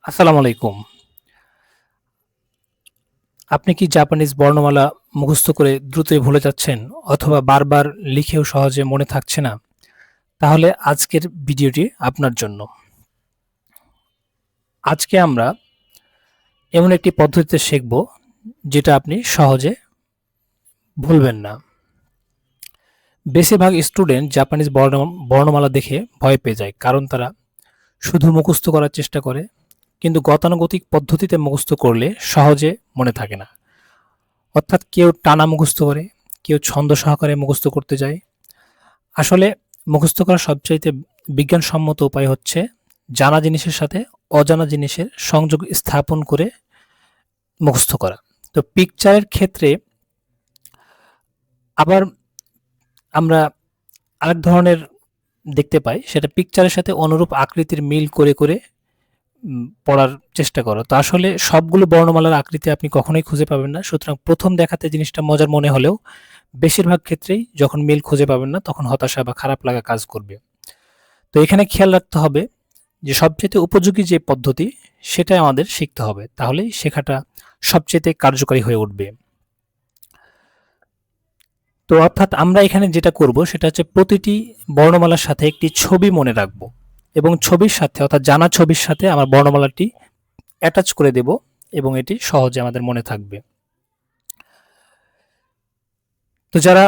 আসসালামু আলাইকুম। আপনি কি জাপানিজ বর্ণমালা মুখস্থ করে দ্রুতই ভুলে যাচ্ছেন অথবা বারবার লিখেও সহজে মনে থাকছে না? তাহলে আজকের ভিডিওটি আপনার জন্য। আজকে আমরা এমন একটি পদ্ধতিতে শিখব যেটা আপনি সহজে ভুলবেন না। বেশিরভাগ স্টুডেন্ট জাপানিজ বর্ণমালা দেখে ভয় পেয়ে যায় কারণ তারা শুধু মুখস্থ করার চেষ্টা করে কিন্তু গতানুগতিক পদ্ধতিতে মুখস্থ করলে সহজে মনে থাকে না। অর্থাৎ কেউ টানা মুখস্থ করে, কেউ ছন্দ সহকারে মুখস্থ করতে যায়। আসলে মুখস্থ করার সবচাইতে বিজ্ঞানসম্মত উপায় হচ্ছে জানা জিনিসের সাথে অজানা জিনিসের সংযোগ স্থাপন করে মুখস্থ করা। তো পিকচারের ক্ষেত্রে আবার আমরা আরেক ধরনের দেখতে পাই, সেটা পিকচারের সাথে অনুরূপ আকৃতির মিল করে করে পড়ার চেষ্টা করো। তো আসলে সবগুলো বর্ণমালার আকৃতি আপনি কখনোই খুঁজে পাবেন না। সুতরাং প্রথম দেখাতে জিনিসটা মজার মনে হলেও বেশিরভাগ ক্ষেত্রেই যখন মিল খুঁজে পাবেন না তখন হতাশা বা খারাপ লাগা কাজ করবে। তো এখানে খেয়াল রাখতে হবে যে সবচেয়ে উপযোগী যে পদ্ধতি সেটাই আমাদের শিখতে হবে, তাহলেই শেখাটা সবচেয়ে কার্যকরী হয়ে উঠবে। তো অর্থাৎ আমরা এখানে যেটা করব সেটা হচ্ছে প্রতিটি বর্ণমালার সাথে একটি ছবি মনে রাখব এবং ছবির সাথে অর্থাৎ জানা ছবির সাথে আমার বর্ণমালাটি অ্যাটাচ করে দেব এবং এটি সহজে আমাদের মনে থাকবে। তো যারা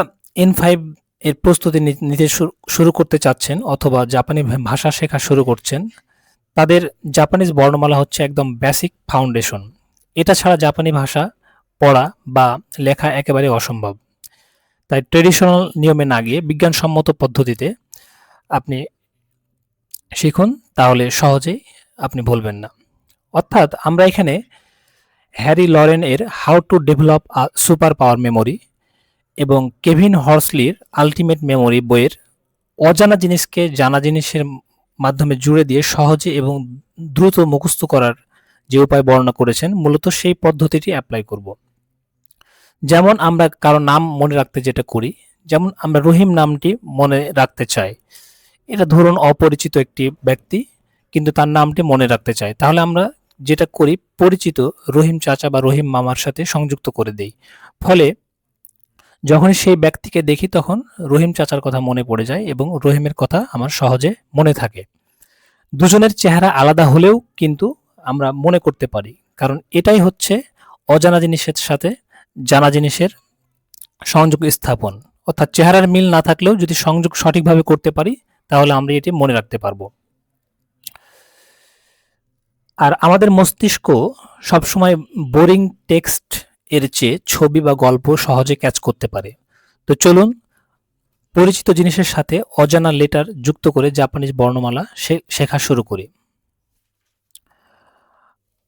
N5 এর প্রস্তুতি নিতে শুরু করতে চাচ্ছেন অথবা জাপানি ভাষা শেখা শুরু করছেন, তাদের জাপানিজ বর্ণমালা হচ্ছে একদম বেসিক ফাউন্ডেশন। এটা ছাড়া জাপানি ভাষা পড়া বা লেখা একেবারে অসম্ভব। তাই ট্রেডিশনাল নিয়মে না গিয়ে বিজ্ঞানসম্মত পদ্ধতিতে আপনি শিখুন, তাহলে সহজেই আপনি ভুলবেন না। অর্থাৎ আমরা এখানে হ্যারি লরেন এর how to develop a super power memory এবং কেভিন হর্সলির আল্টিমেট মেমোরি বইয়ের অজানা জিনিসকে জানা জিনিসের মাধ্যমে জুড়ে দিয়ে সহজে এবং দ্রুত মুখস্থ করার যে উপায় বর্ণনা করেছেন, মূলত সেই পদ্ধতিটি অ্যাপ্লাই করব। যেমন আমরা কারো নাম মনে রাখতে যেটা করি, যেমন আমরা রহিম নামটি মনে রাখতে চাই। এটা ধরুন অপরিচিত একটি ব্যক্তি, কিন্তু তার নামটি মনে রাখতে চাই। তাহলে আমরা যেটা করি, পরিচিত রহিম চাচা বা রহিম মামার সাথে সংযুক্ত করে দেই। ফলে যখনই সেই ব্যক্তিকে দেখি তখন রহিম চাচার কথা মনে পড়ে যায় এবং রহিমের কথা আমার সহজে মনে থাকে। দুজনের চেহারা আলাদা হলেও কিন্তু আমরা মনে করতে পারি, কারণ এটাই হচ্ছে অজানা জিনিসের সাথে জানা জিনিসের সংযোগ স্থাপন। অর্থাৎ চেহারার মিল না থাকলেও যদি সংযোগ সঠিকভাবে করতে পারি তাহলে আমরা এটি মনে রাখতে পারবো। আর আমাদের মস্তিষ্ক সবসময় বোরিং টেক্সট এর চেয়ে ছবি বা গল্প সহজে ক্যাচ করতে পারে। তো চলুন পরিচিত জিনিসের সাথে অজানা লেটার যুক্ত করে জাপানিজ বর্ণমালা শেখা শুরু করি।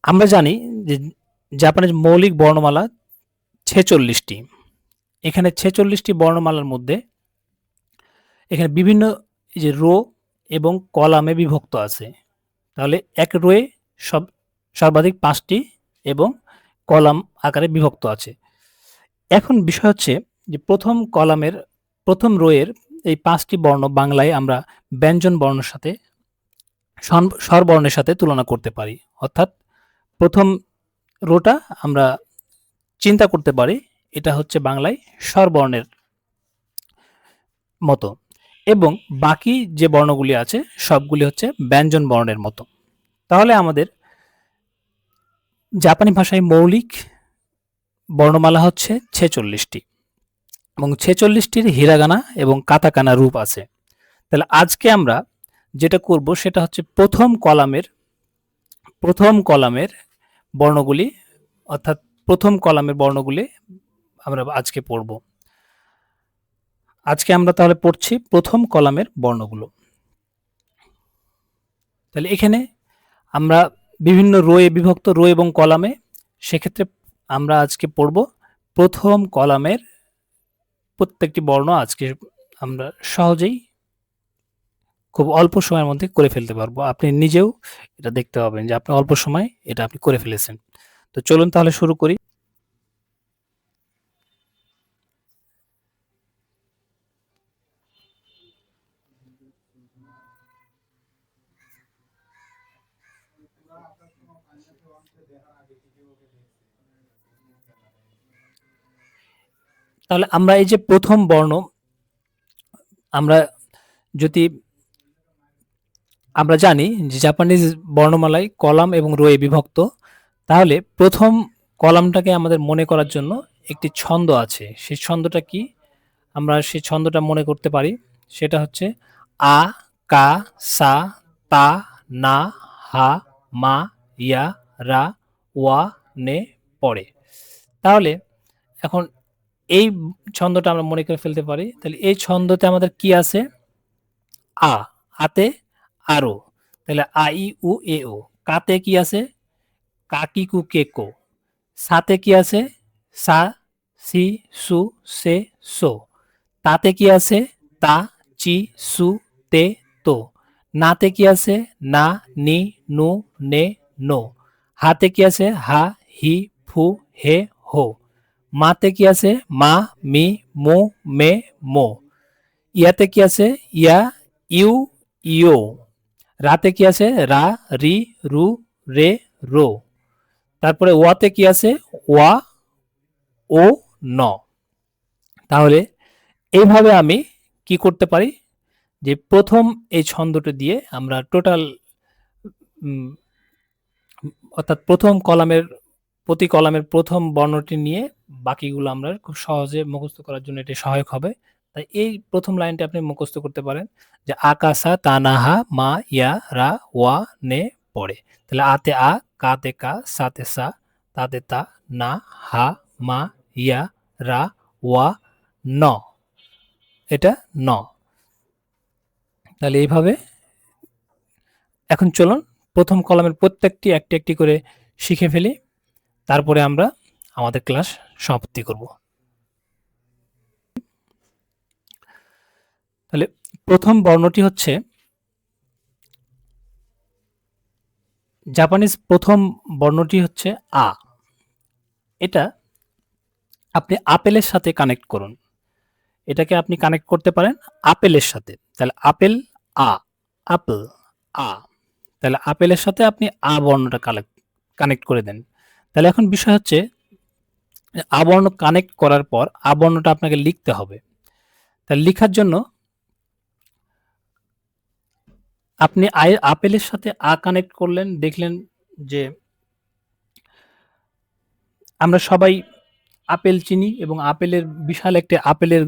আমরা জানি যে জাপানিজ মৌলিক বর্ণমালা 46টি। এখানে 46টি বর্ণমালার মধ্যে এখানে বিভিন্ন যে রো এবং কলামে বিভক্ত আছে। তাহলে এক রোয়ে সর্বাধিক 5টি এবং কলাম আকারে বিভক্ত আছে। এখন বিষয় হচ্ছে যে প্রথম কলামের প্রথম রোয়ের এই 5টি বর্ণ বাংলায় আমরা ব্যঞ্জন বর্ণের সাথে স্বরবর্ণের সাথে তুলনা করতে পারি। অর্থাৎ প্রথম রোটা আমরা চিন্তা করতে পারি এটা হচ্ছে বাংলায় স্বরবর্ণের মতো এবং বাকি যে বর্ণগুলি আছে সবগুলি হচ্ছে ব্যঞ্জন বর্ণের মতো। তাহলে আমাদের জাপানি ভাষায় মৌলিক বর্ণমালা হচ্ছে 46টি এবং 46টির হিরাগানা এবং কাতাকানা রূপ আছে। তাহলে আজকে আমরা যেটা করব সেটা হচ্ছে প্রথম কলামের বর্ণগুলি, অর্থাৎ প্রথম কলামের বর্ণগুলি আমরা আজকে পড়ব। আজকে আমরা তাহলে পড়ছি প্রথম কলামের বর্ণগুলো। তাহলে এখানে আমরা বিভিন্ন রোয়ে বিভক্ত রো এবং কলামে, সেক্ষেত্রে আমরা আজকে পড়ব প্রথম কলামের প্রত্যেকটি বর্ণ। আজকে আমরা সহজেই খুব অল্প সময়ের মধ্যে করে ফেলতে পারবো। আপনি নিজেও এটা দেখতে পাবেন যে আপনি অল্প সময় এটা আপনি করে ফেলেছেন। তো চলুন তাহলে শুরু করি। তাহলে আমরা এই যে প্রথম বর্ণ, আমরা যদি আমরা জানি যে জাপানিজ বর্ণমালায় কলাম এবং রোয়ে বিভক্ত, তাহলে প্রথম কলামটাকে আমাদের মনে করার জন্য একটি ছন্দ আছে। সেই ছন্দটা কি? আমরা সেই ছন্দটা মনে করতে পারি। সেটা হচ্ছে আ, কা, সা, তা, না, হা, মা, ইয়া, রা, ওয়া, নে, পড়ে। তাহলে এখন এই ছন্দটা আমরা মনে করে ফেলতে পারি। তাহলে এই ছন্দতে আমাদের কি আছে? আ, আতে আরো। তাহলে আ ই উ এ ও। কাতে কি আছে? কাকি কু কে কো। সাতে কি আছে? সা, সি, সু, সে, সো। তাতে কি আছে? তা, চি, সু, তে, তো। নাতে কি আছে? না, নি, নু, নে, নো। হাতে কি আছে? হা, হি, ফু, হে, হো। মাতে কি আছে? মা, মি, মু, মে, মো। ইয়াতে কি আছে? ইয়া, ইউ, ইও। রাতে কি আছে? রা, রি, রু, রে, রো। তারপরে ওয়াতে কি আছে? ওয়া, ও, ন। তাহলে এইভাবে আমি কি করতে পারি? যে প্রথম এই ছন্দটা দিয়ে আমরা টোটাল, অর্থাৎ প্রথম কলামের, প্রতি কলামের প্রথম বর্ণটি নিয়ে বাকিগুলো আমরা খুব সহজে মুখস্থ করার জন্য এটি সহায়ক হবে। তাই এই প্রথম লাইনটি আপনি মুখস্থ করতে পারেন যে আকাশা তানাহা মা ইয়া রা ওয়া নে পড়ে। তাহলে আতে আ, কাতে কা, সাতে সা, তাতে তা, না, হা, মা, ইয়া, রা, ওয়া, ন। এটা ন। তাহলে এইভাবে এখন চলুন প্রথম কলামের প্রত্যেকটি একটি একটি করে শিখে ফেলি। তারপরে আমরা আমাদের ক্লাস সমাপ্তি করব। তাহলে প্রথম বর্ণটি হচ্ছে জাপানিজ, প্রথম বর্ণটি হচ্ছে আ। এটা আপনি আপেলের সাথে কানেক্ট করুন। এটাকে আপনি কানেক্ট করতে পারেন আপেলের সাথে। তাহলে আপেল, আ, আপেল, আ। তাহলে আপেলের সাথে আপনি আ বর্ণটা কানেক্ট করে দেন। তাহলে এখন বিষয় হচ্ছে আ বর্ণ কানেক্ট করার পর আ বর্ণটা আপনাকে লিখতে হবে। তাহলে লিখার জন্য আপনি আপেলের সাথে আ কানেক্ট করলেন, দেখলেন যে আমরা সবাই আপেল চিনি এবং আপেলের বিশাল একটি আপেলের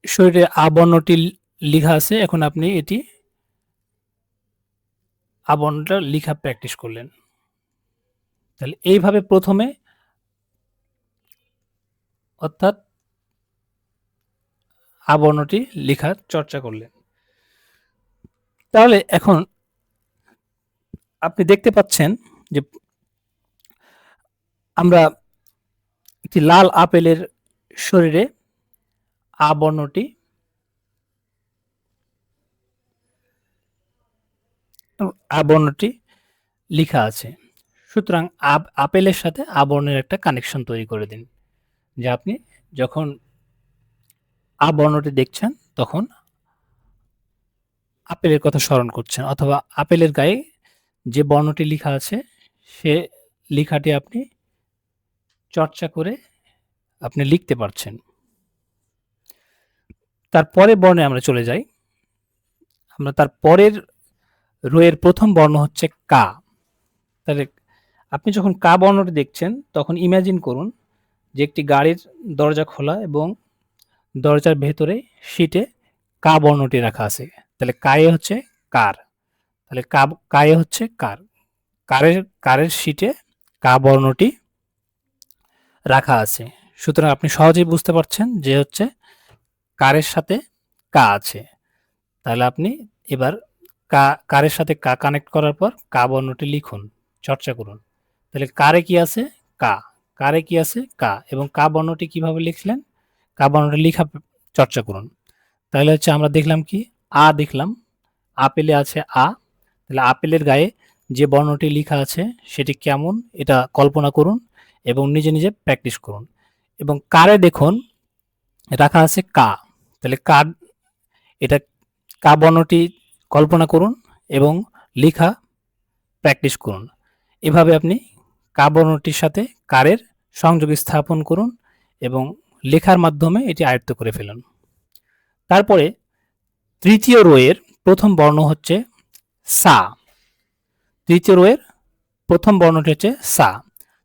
শরীরে আ বর্ণটি লিখা আছে। এখন আপনি এটি আ বর্ণটা লিখা প্র্যাকটিস করলেন। তাহলে এইভাবে প্রথমে, অর্থাৎ আ বর্ণটি লিখার চর্চা করলেন। তাহলে এখন আপনি দেখতে পাচ্ছেন যে আমরা একটি লাল আপেলের শরীরে আ বর্ণটি লিখা আছে। সুতরাং আপেলের সাথে আ বর্ণের একটা কানেকশন তৈরি করে দিন। যে আপনি যখন আ বর্ণটি দেখছেন তখন আপেলের কথা স্মরণ করছেন, অথবা আপেলের গায়ে যে বর্ণটি লিখা আছে সে লেখাটি আপনি চর্চা করে আপনি লিখতে পারছেন। তারপরে বর্ণে আমরা চলে যাই। আমরা তার পরের রো-এর প্রথম বর্ণ হচ্ছে কা। তাহলে আপনি যখন কা বর্ণটি দেখছেন তখন ইমাজিন করুন যে একটি গাড়ির দরজা খোলা এবং দরজার ভেতরে সিটে কা বর্ণটি রাখা আছে। তাহলে কায়ে হচ্ছে কার। তাহলে কায়ে হচ্ছে কার। কারের সিটে কা বর্ণটি রাখা আছে। সুতরাং আপনি সহজেই বুঝতে পারছেন যে হচ্ছে কারের সাথে কা আছে। তাহলে আপনি এবার কারের সাথে কা কানেক্ট করার পর কা বর্ণটি লিখুন, চর্চা করুন। তাহলে কারে কি আছে? কা। কারে কি আছে? কা। এবং কা বর্ণটি কিভাবে লিখলেন? কা বর্ণটি লিখা চর্চা করুন। তাহলে হচ্ছে আমরা দেখলাম কি? আ দেখলাম। আপেলে আছে আ। তাহলে আপেলের গায়ে যে বর্ণটি লিখা আছে সেটি কেমন এটা কল্পনা করুন এবং নিজে নিজে প্র্যাকটিস করুন। এবং কারে দেখুন রাখা আছে কা। তাহলে এটা কা বর্ণটি কল্পনা করুন এবং লিখা প্র্যাকটিস করুন। এভাবে আপনি কা বর্ণটির সাথে কারের সংযোগ স্থাপন করুন এবং লেখার মাধ্যমে এটি আয়ত্ত করে ফেলুন। তারপরে তৃতীয় রোয়ের প্রথম বর্ণ হচ্ছে সা। তৃতীয় রোয়ের প্রথম বর্ণটি হচ্ছে সা।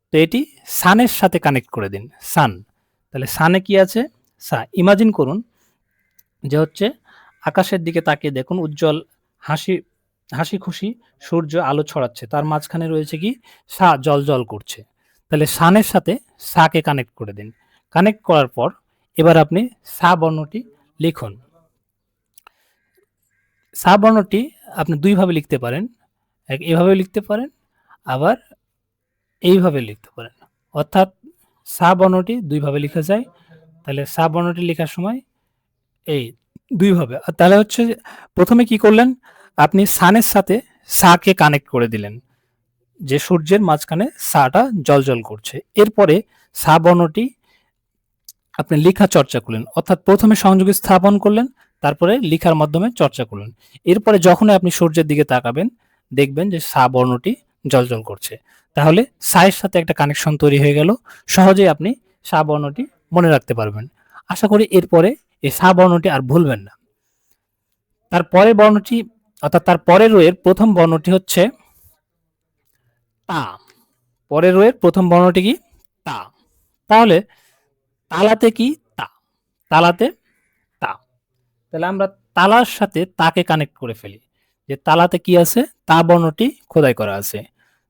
তো এটি সানের সাথে কানেক্ট করে দিন, সান। তাহলে সানে কি আছে? সা। ইমাজিন করুন যে হচ্ছে আকাশের দিকে তাকিয়ে দেখুন, উজ্জ্বল হাসি হাসি খুশি সূর্য আলো ছড়াচ্ছে, তার মাঝখানে রয়েছে কি? সা জ্বলজ্বল করছে। তাহলে সানের সাথে সাকে কানেক্ট করে দিন। কানেক্ট করার পর এবার আপনি সা বর্ণটি লিখুন। সা বর্ণটি আপনি দুইভাবে লিখতে পারেন, এভাবে লিখতে পারেন, আবার এইভাবে লিখতে পারেন। অর্থাৎ সা বর্ণটি দুইভাবে লেখা যায়। তাহলে সা বর্ণটি লেখার সময় এই দুইভাবে। তাহলে হচ্ছে প্রথমে কি করলেন? আপনি সানের সাথে সাকে কানেক্ট করে দিলেন, যে সূর্যের মাঝখানে সাটা জ্বলজ্বল করছে। এরপরে সা বর্ণটি আপনি লেখা চর্চা করলেন, অর্থাৎ প্রথমে সংযোগ স্থাপন করলেন, তারপরে লেখার মাধ্যমে চর্চা করলেন। এরপরে যখনই আপনি সূর্যের দিকে তাকাবেন, দেখবেন যে সা বর্ণটি জ্বলজ্বল করছে। তাহলে সায়ের সাথে একটা কানেকশন তৈরি হয়ে গেল। সহজেই আপনি সা বর্ণটি মনে রাখতে পারবেন। আশা করি এরপরে এই সা বর্ণটি আর ভুলবেন না। তার পরের বর্ণটি, অর্থাৎ তার পরের রোয়ের প্রথম বর্ণটি হচ্ছে তা। পরের রোয়ের প্রথম বর্ণটি কি? তা। তাহলে তালাতে কি? তা। তালাতে তা। তাহলে আমরা তালার সাথে তাকে কানেক্ট করে ফেলি, যে তালাতে কি আছে? তা বর্ণটি খোদাই করা আছে।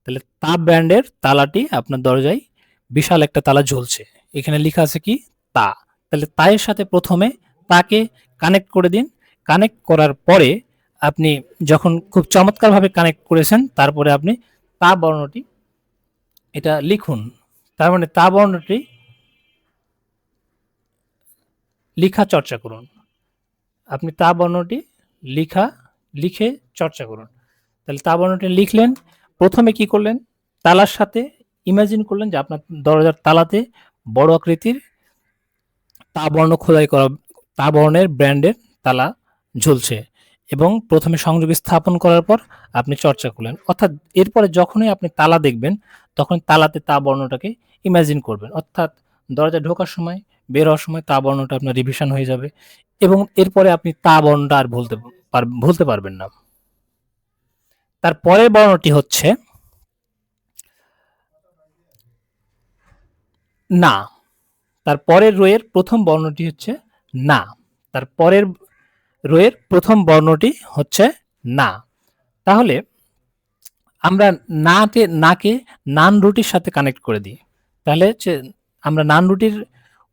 তাহলে তা ব্র্যান্ডের তালাটি আপনার দরজায় বিশাল একটা তালা ঝুলছে, এখানে লেখা আছে কি? তা। তাহলে তায়ের সাথে প্রথমে তাকে কানেক্ট করে দিন। কানেক্ট করার পরে আপনি যখন খুব চমৎকারভাবে কানেক্ট করেছেন, তারপরে আপনি তা বর্ণটি এটা লিখুন। তার মানে তা বর্ণটি লিখা চর্চা করুন। আপনি তা বর্ণটি লিখে চর্চা করুন। তাহলে তা বর্ণটি লিখলেন। প্রথমে কি করলেন? তালার সাথে ইমাজিন করলেন যে আপনার দরজার তালাতে বড় আকৃতির তা বর্ণ খোদাই করা, তা বর্ণের ব্র্যান্ডের তালা ঝুলছে, এবং প্রথমে সংযোগ স্থাপন করার পর আপনি চর্চা করলেন। অর্থাৎ এরপরে যখনই আপনি তালা দেখবেন, তখন তালাতে তা বর্ণটাকে ইমাজিন করবেন। অর্থাৎ দরজা ঢোকার সময়, বের হওয়ার সময় তা বর্ণটা আপনার রিভিশন হয়ে যাবে, এবং এরপরে আপনি তা বর্ণটা আর ভুলতে পারবেন না। তার পরের বর্ণটি হচ্ছে না। তার পরের রোয়ের প্রথম বর্ণটি হচ্ছে না। তার পরের রোয়ের প্রথম বর্ণটি হচ্ছে না। তাহলে আমরা নাকে নান রুটির সাথে কানেক্ট করে দিই। তাহলে হচ্ছে আমরা নান রুটির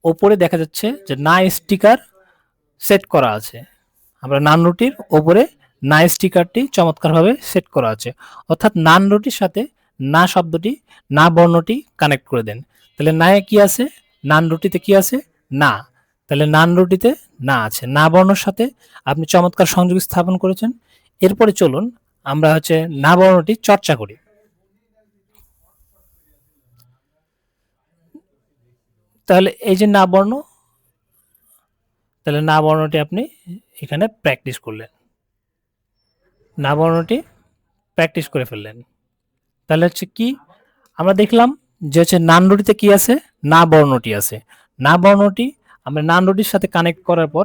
ওপরে দেখা যাচ্ছে যে না স্টিকার সেট করা আছে। আমরা নান রুটির ওপরে না স্টিকারটি চমৎকারভাবে সেট করা আছে। অর্থাৎ নান রুটির সাথে না শব্দটি, না বর্ণটি কানেক্ট করে দেন। তাহলে নায়ে কি আছে? নান রুটিতে কি আছে? না। তাহলে নান রুটিতে না আছে, না বর্ণের সাথে আপনি চমৎকার সংযোগ স্থাপন করেছেন। এরপরে চলুন আমরা হচ্ছে না বর্ণটি চর্চা করি। তাহলে এই যে না বর্ণ, তাহলে না বর্ণটি আপনি এখানে প্র্যাকটিস করলেন, না বর্ণটি প্র্যাকটিস করে ফেললেন। তাহলে হচ্ছে কি আমরা দেখলাম যে হচ্ছে নান রুটিতে কি আছে? না বর্ণটি আছে। না বর্ণটি আমরা নান রুটির সাথে কানেক্ট করার পর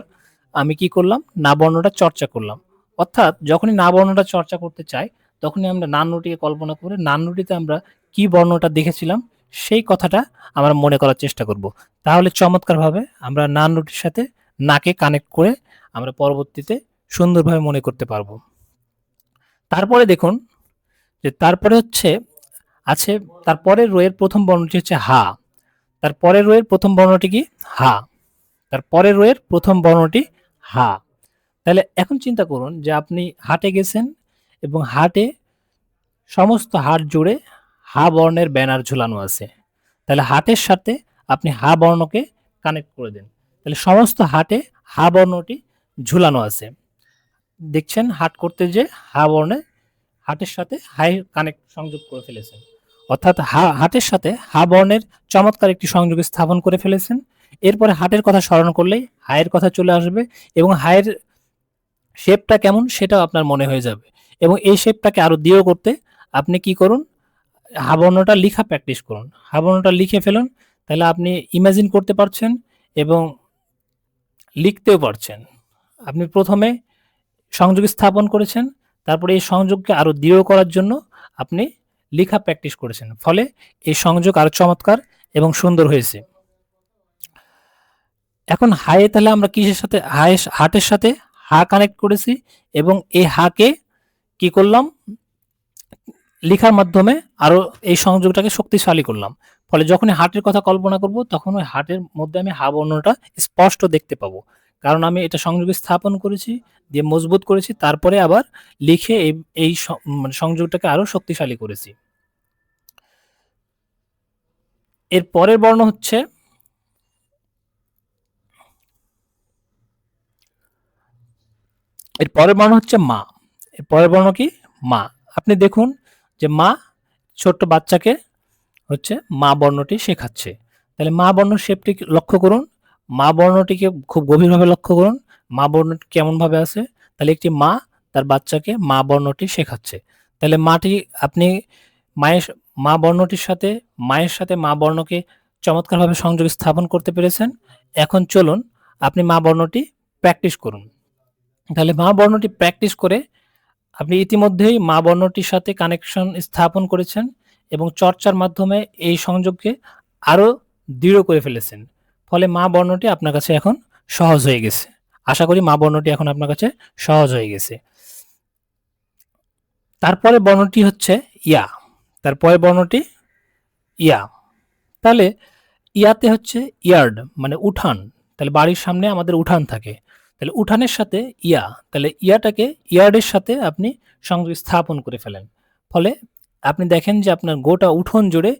আমি কি করলাম? না বর্ণটা চর্চা করলাম। অর্থাৎ যখনই না বর্ণটা চর্চা করতে চাই, তখনই আমরা নান রুটিকে কল্পনা করে নান রুটিতে আমরা কি বর্ণটা দেখেছিলাম সেই কথাটা আমরা মনে করার চেষ্টা করব। তাহলে চমৎকারভাবে আমরা নান রুটির সাথে নাকে কানেক্ট করে আমরা পরবর্তীতে সুন্দরভাবে মনে করতে পারবো। তারপরে দেখুন যে তারপরে হচ্ছে আছে তার পরের রোয়ের প্রথম বর্ণটি হচ্ছে হা। তার পরের রোয়ের প্রথম বর্ণটি কি? হা। তার পরের রোয়ের প্রথম বর্ণটি হা। তাহলে এখন চিন্তা করুন যে আপনি হাটে গেছেন এবং হাটে সমস্ত হাট জুড়ে হা বর্ণের ব্যানার ঝুলানো আছে। তাহলে হাটের সাথে আপনি হা বর্ণকে কানেক্ট করে দেন। তাহলে সমস্ত হাটে হা বর্ণটি ঝুলানো আছে। দেখছেন হাট করতে যে হা বর্ণে হাটের সাথে হাই কানেক্ট সংযোগ করে ফেলেছেন। অর্থাৎ হাটের সাথে হা বর্ণের চমৎকার একটি সংযোগ স্থাপন করে ফেলেছেন। এরপরে হাটের কথা স্মরণ করলেই হায়ের কথা চলে আসবে, এবং হায়ের শেপটা কেমন সেটাও আপনার মনে হয়ে যাবে, এবং এই শেপটাকে আরো দৃঢ় করতে আপনি কি করুন, হা বর্ণটা লিখা প্র্যাকটিস করুন। হা বর্ণটা লিখে ফেলুন, তাহলে আপনি ইমাজিন করতে পারছেন এবং লিখতেও পারছেন। আপনি প্রথমে সংযোগ স্থাপন করেছেন, তারপরে এই সংযোগকে আরো দৃঢ় করার জন্য আপনি লিখা প্র্যাকটিস করেছেন। ফলে এই সংযোগ আরো চমৎকার এবং সুন্দর হয়েছে। এখন হায়ে তাহলে আমরা কিসের সাথে, হার্টের সাথে হা কানেক্ট করেছি এবং এই হাকে কি করলাম, লিখার মাধ্যমে আরো এই সংযোগটাকে শক্তিশালী করলাম। ফলে যখনই হার্টের কথা কল্পনা করব তখন ওই হার্টের মধ্যে আমি হা বর্ণটা স্পষ্ট দেখতে পাবো, কারণ আমি এটা সংযোগ স্থাপন করেছি, দিয়ে মজবুত করেছি, তারপরে আবার লিখে এই মানে সংযোগটাকে আরো শক্তিশালী করেছি। এর পরের বর্ণ হচ্ছে মা। এর পরের বর্ণ কি, মা। আপনি দেখুন যে মা ছোট্ট বাচ্চাকে হচ্ছে মা বর্ণটি শেখাচ্ছে। তাহলে মা বর্ণ শেপটি লক্ষ্য করুন, মা বর্ণটিকে খুব গভীরভাবে লক্ষ্য করুন, মা বর্ণটি কেমনভাবে আছে। তাহলে একটি মা তার বাচ্চাকে মা বর্ণটি শেখাচ্ছে। তাহলে মাটি আপনি মায়ের মা বর্ণটির সাথে মায়ের সাথে মা বর্ণকে চমৎকারভাবে সংযোগ স্থাপন করতে পেরেছেন। এখন চলুন আপনি মা বর্ণটি প্র্যাকটিস করুন। তাহলে মা বর্ণটি প্র্যাকটিস করে আপনি ইতিমধ্যেই মা বর্ণটির সাথে কানেকশন স্থাপন করেছেন এবং চর্চার মাধ্যমে এই সংযোগকে আরো দৃঢ় করে ফেলেছেন। ফলে মা বর্ণটি আপনার কাছে এখন সহজ হয়ে গেছে। আশা করি মা বর্ণটি এখন আপনার কাছে সহজ হয়ে গেছে। তারপরে বর্ণটি হচ্ছে ইয়া। তারপরে বর্ণটি ইয়া। তাহলে ইয়াতে হচ্ছে ইয়ার্ড মানে উঠান। তাহলে বাড়ির সামনে আমাদের উঠান থাকে, তাহলে উঠানের সাথে ইয়া, তাহলে ইয়াটাকে ইয়ার্ডের সাথে আপনি সংযোগ স্থাপন করে ফেলেন। ফলে আপনি দেখেন যে আপনার গোটা উঠোন জুড়ে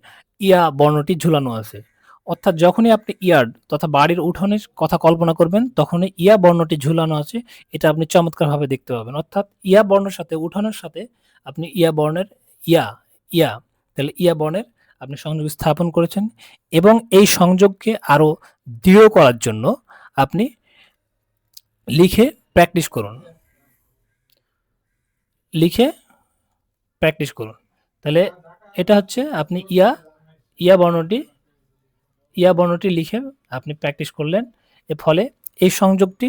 ইয়া বর্ণটি ঝুলানো আছে। অর্থাৎ যখনই আপনি ইয়ার্ড তথা বাড়ির উঠোনের কথা কল্পনা করবেন তখনই ইয়া বর্ণটি ঝুলানো আছে, এটা আপনি চমৎকারভাবে দেখতে পাবেন। অর্থাৎ ইয়া বর্ণের সাথে উঠানের সাথে আপনি ইয়া বর্ণের ইয়া ইয়া তাহলে ইয়া বর্ণের আপনি সংযোগ স্থাপন করেছেন এবং এই সংযোগকে আরো দৃঢ় করার জন্য আপনি লিখে প্র্যাকটিস করুন। লিখে প্র্যাকটিস করুন। তাহলে এটা হচ্ছে আপনি ইয়া বর্ণটি লিখে আপনি প্র্যাকটিস করলেন, এর ফলে এই সংযোগটি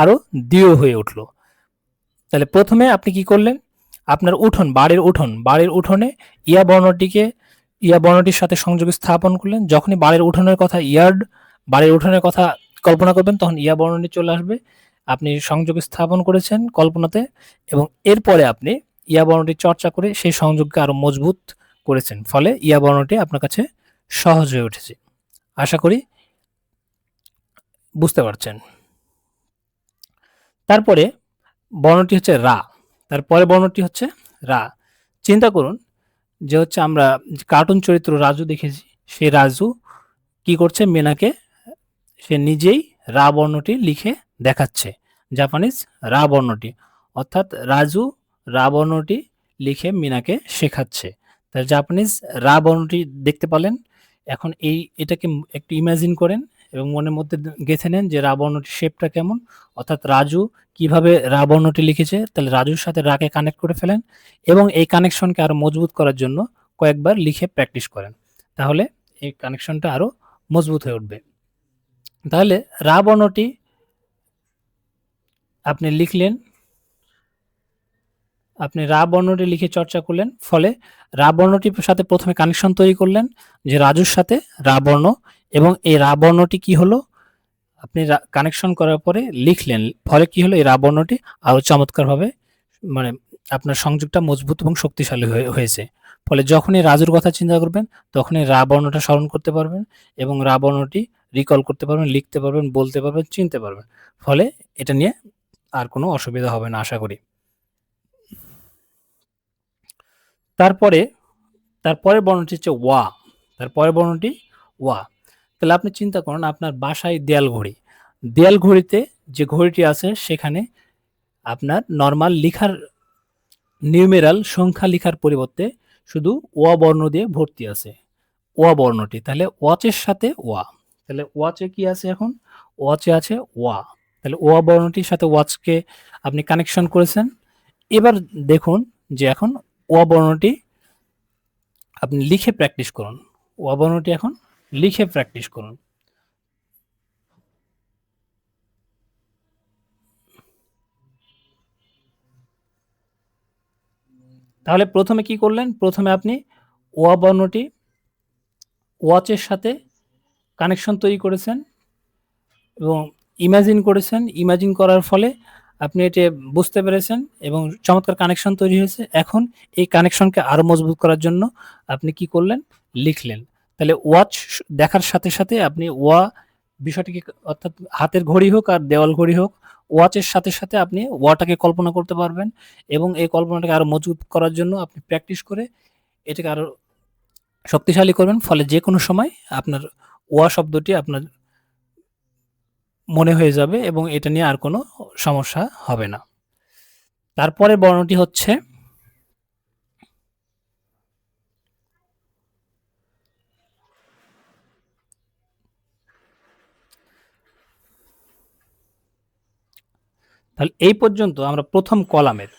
আরো দৃঢ় হয়ে উঠল। তাহলে প্রথমে আপনি কি করলেন, আপনার বাড়ির উঠোনে ইয়া বর্ণটির সাথে সংযোগ স্থাপন করলেন। যখনই বাড়ির উঠোনের কথা বাড়ির উঠোনের কথা কল্পনা করবেন তখন ইয়া বর্ণটি চলে আসবে। আপনি সংযোগ স্থাপন করেছেন কল্পনাতে এবং এরপরে আপনি ইয়া বর্ণটি চর্চা করে সেই সংযোগকে আরো মজবুত করেছেন। ফলে ইয়া বর্ণটি আপনার কাছে সহজ হয়ে উঠেছে। আশা করি বুঝতে পারছেন। তারপরে বর্ণটি হচ্ছে রা। তারপরে বর্ণটি হচ্ছে রা। চিন্তা করুন যে হচ্ছে আমরা কার্টুন চরিত্র রাজু দেখেছি, সেই রাজু কি করছে, মিনাকে সে নিজেই রা বর্ণটি লিখে দেখাচ্ছে, জাপানিজ রা বর্ণটি। অর্থাৎ রাজু রা বর্ণটি লিখে মিনাকে শেখাচ্ছে। তাহলে জাপানিজ রা বর্ণটি দেখতে পেলেন। এখন এটাকে একটু ইমাজিন করেন এবং মনের মধ্যে গেঁথে নেন যে রা বর্ণটির শেপটা কেমন, অর্থাৎ রাজু কিভাবে রা বর্ণটি লিখেছে। তাহলে রাজুর সাথে রাকে কানেক্ট করে ফেলেন এবং এই কানেকশনকে আরো মজবুত করার জন্য কয়েকবার লিখে প্র্যাকটিস করেন, তাহলে এই কানেকশনটা আরো মজবুত হয়ে উঠবে। তাহলে রা বর্ণটি আপনি লিখলেন, আপনি রা বর্ণটি লিখে চর্চা করলেন, ফলে রা বর্ণটির সাথে প্রথমে কানেকশন তৈরি করলেন যে রাজুর সাথে রা বর্ণ, এবং এই রা বর্ণটি কি হলো, আপনি কানেকশন করার পরে লিখলেন, ফলে কি হলো, এই রা বর্ণটি আরো চমৎকারভাবে মানে আপনার সংযোগটা মজবুত এবং শক্তিশালী হয়েছে। ফলে যখনই রাজুর কথা চিন্তা করবেন তখনই রা বর্ণটা স্মরণ করতে পারবেন এবং রা বর্ণটি রিকল করতে পারবেন, লিখতে পারবেন, বলতে পারবেন, চিনতে পারবেন। ফলে এটা নিয়ে আর কোনো অসুবিধা হবে না আশা করি। তারপরে বর্ণটি হচ্ছে ওয়া। তারপরে বর্ণটি ওয়া। তাহলে আপনি চিন্তা করুন আপনার বাসায় দেয়াল ঘড়িতে যে ঘড়িটি আছে সেখানে আপনার নর্মাল লিখার নিউমেরাল সংখ্যা লিখার পরিবর্তে শুধু ওয়া বর্ণ দিয়ে ভর্তি আছে, ওয়া বর্ণটি। তাহলে ওয়াচের সাথে ওয়া, তাহলে ওয়াচে কি আছে, এখন ওয়াচে আছে ওয়া। তাহলে ওয়া বর্ণটির সাথে ওয়াচকে আপনি কানেকশন করেছেন। এবার দেখুন যে এখন ওয়া বর্ণটি আপনি লিখে প্র্যাকটিস করুন। ওয়া বর্ণটি এখন লিখে প্র্যাকটিস করুন। তাহলে প্রথমে কি করলেন? প্রথমে আপনি ওয়া বর্ণটি ওয়াচের সাথে কানেকশন তৈরি করেছেন এবং ইমাজিন করেছেন। ইমাজিন করার ফলে আপনি এটা বুঝতে পেরেছেন এবং চমৎকার কানেকশন তৈরি হয়েছে। এখন এই কানেকশনকে আরো মজবুত করার জন্য আপনি কি করলেন? লিখলেন। তাহলে ওয়াচ দেখার সাথে সাথে আপনি ওয়া বিষয়টিকে, অর্থাৎ হাতের ঘড়ি হোক আর দেওয়াল ঘড়ি হোক, ওয়াচের সাথে সাথে আপনি ওয়াটাকে কল্পনা করতে পারবেন এবং এই কল্পনাটাকে আরো মজবুত করার জন্য আপনি প্র্যাকটিস করে এটাকে আরো শক্তিশালী করবেন। ফলে যে কোনো সময় আপনার ওয়া শব্দটি আপনার মনে হয়ে যাবে এবং এটা নিয়ে আর কোনো সমস্যা হবে না। তারপরে বর্ণটি হচ্ছে তাহলে এই পর্যন্ত আমরা প্রথম কলামের,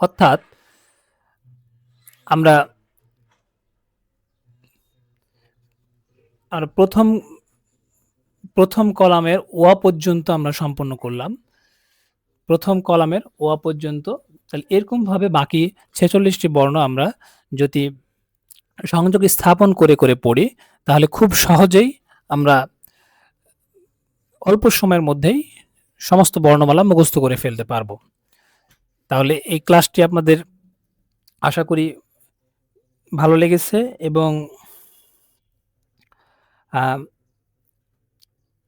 অর্থাৎ আমরা প্রথম কলামের ওয়া পর্যন্ত আমরা সম্পন্ন করলাম। প্রথম কলামের ওয়া পর্যন্ত। তাহলে এরকম ভাবে বাকি 46টি বর্ণ আমরা যদি সংযোগ স্থাপন করে করে পড়ি তাহলে খুব সহজেই আমরা অল্প সময়ের মধ্যেই সমস্ত বর্ণমালা মুখস্থ করে ফেলতে পারবো। তাহলে এই ক্লাসটি আপনাদের আশা করি ভালো লেগেছে এবং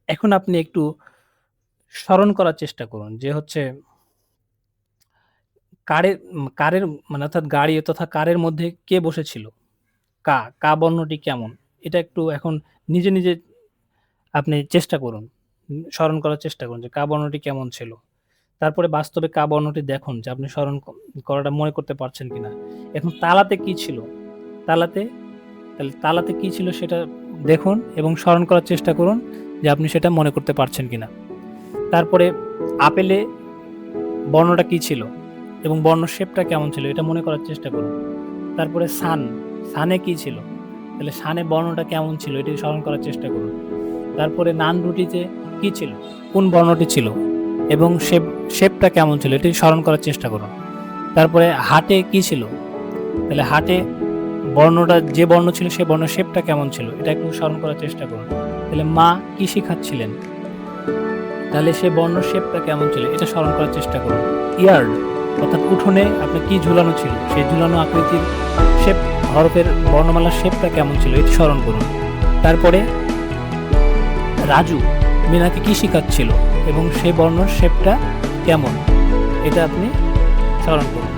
এখন আপনি একটু স্মরণ করার চেষ্টা করুন যে হচ্ছে কারের মানে অর্থাৎ গাড়ি তথা কারের মধ্যে কে বসেছিল? কা বর্ণটি কেমন? এটা একটু এখন নিজে নিজে আপনি চেষ্টা করুন, স্মরণ করার চেষ্টা করুন যে কা বর্ণটি কেমন ছিল। তারপরে বাস্তবে কা বর্ণটি দেখুন যে আপনি স্মরণ করাটা মনে করতে পারছেন কিনা। এখন তালাতে কি ছিল? তালাতে কি ছিল সেটা দেখুন এবং স্মরণ করার চেষ্টা করুন যে আপনি সেটা মনে করতে পারছেন কিনা। তারপরে আপেলে বর্ণটা কি ছিল এবং বর্ণ শেপটা কেমন ছিল এটা মনে করার চেষ্টা করুন। তারপরে সানে কি ছিল? তাহলে সানে বর্ণটা কেমন ছিল এটি স্মরণ করার চেষ্টা করুন। তারপরে নান রুটিতে কি ছিল? কোন বর্ণটি ছিল এবং শেপটা কেমন ছিল এটি স্মরণ করার চেষ্টা করুন। তারপরে হাটে কি ছিল? তাহলে হাটে বর্ণটা যে বর্ণ ছিল সেই বর্ণ শেপটা কেমন ছিল এটা একটু স্মরণ করার চেষ্টা করুন। তাহলে মা কি শিখাচ্ছিলেন? তাহলে সেই বর্ণ শেপটা কেমন ছিল এটা স্মরণ করার চেষ্টা করুন। ইয়ার্ড অর্থাৎ উঠোনে আপনার কি ঝুলানো ছিল, সেই ঝুলানো আকৃতির শেপ, হরফের বর্ণমালার শেপটা কেমন ছিল এটি স্মরণ করুন। তারপরে রাজু মিনাকে কি শিখাচ্ছিল এবং সেই বর্ণ শেপটা কেমন এটা আপনি স্মরণ করুন।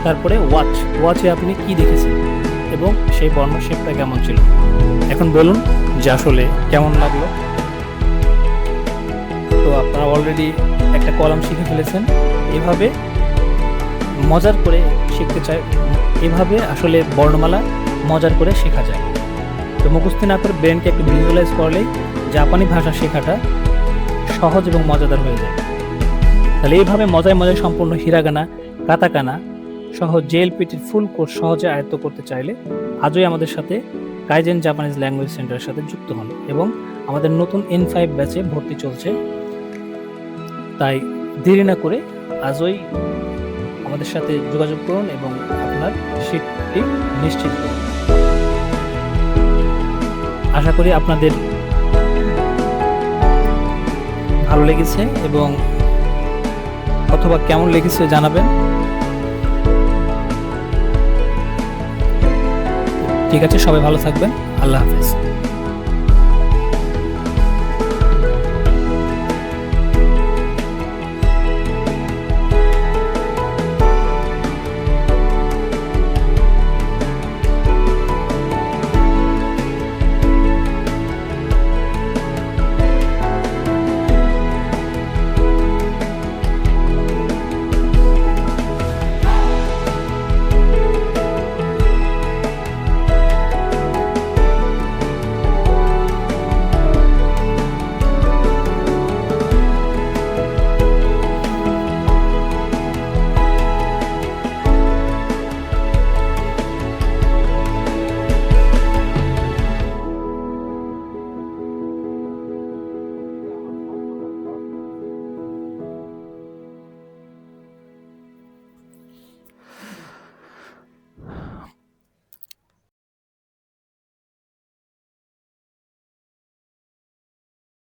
তারপরে ওয়াচে আপনি কি দেখেছেন এবং সেই বর্ণ শেপটা কেমন ছিল। এখন বলুন যে আসলে কেমন লাগলো। তো আপনারা অলরেডি একটা কলাম শিখে ফেলেছেন। এভাবে মজার করে শিখতে চাই, এভাবে আসলে বর্ণমালা মজার করে শেখা যায়। তো মুখস্থ না করে ব্রেনকে একটু ভিজুয়ালাইজ করলেই জাপানি ভাষা শেখাটা সহজ এবং মজাদার হয়ে যায়। তাহলে এইভাবে মজায় মজায় সম্পূর্ণ হিরাগানা, কাতাকানা সহ জেএলপিটির ফুল কোর্স সহজে আয়ত্ত করতে চাইলে আজই আমাদের সাথে কাইজেন জাপানিজ ল্যাঙ্গুয়েজ সেন্টারের সাথে যুক্ত হন এবং আমাদের নতুন N5 ব্যাচে ভর্তি চলছে। তাই দেরি না করে আজই আমাদের সাথে যোগাযোগ করুন এবং আপনার সিটটি নিশ্চিত করুন। আশা করি আপনাদের ভালো লেগেছে এবং অথবা কেমন লেগেছে জানাবেন। ঠিক আছে, সবাই ভালো থাকবেন। আল্লাহ হাফেজ।